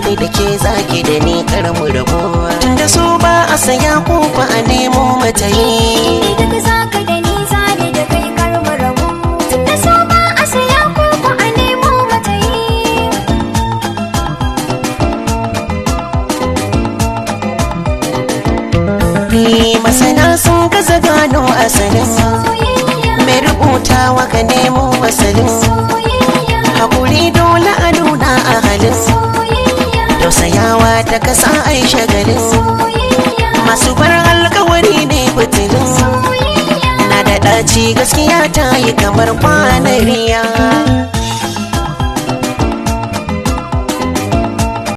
ni da ke zaki da ni karmu rabo tunda so ba a saya ko ba a nemo mata yi daga zaka da ni zani da kai karmu rabo tunda so ba a saya ko ba a nemo mata yi masana sun gaza gano asalin mai rubutawa ka nemo asalin hakuri dole a nuna a halin tausayawa ta kasa ai shagalin masu bar alkawari ne fitilin na da ɗaci gaskiya ta yi kamar kwanariya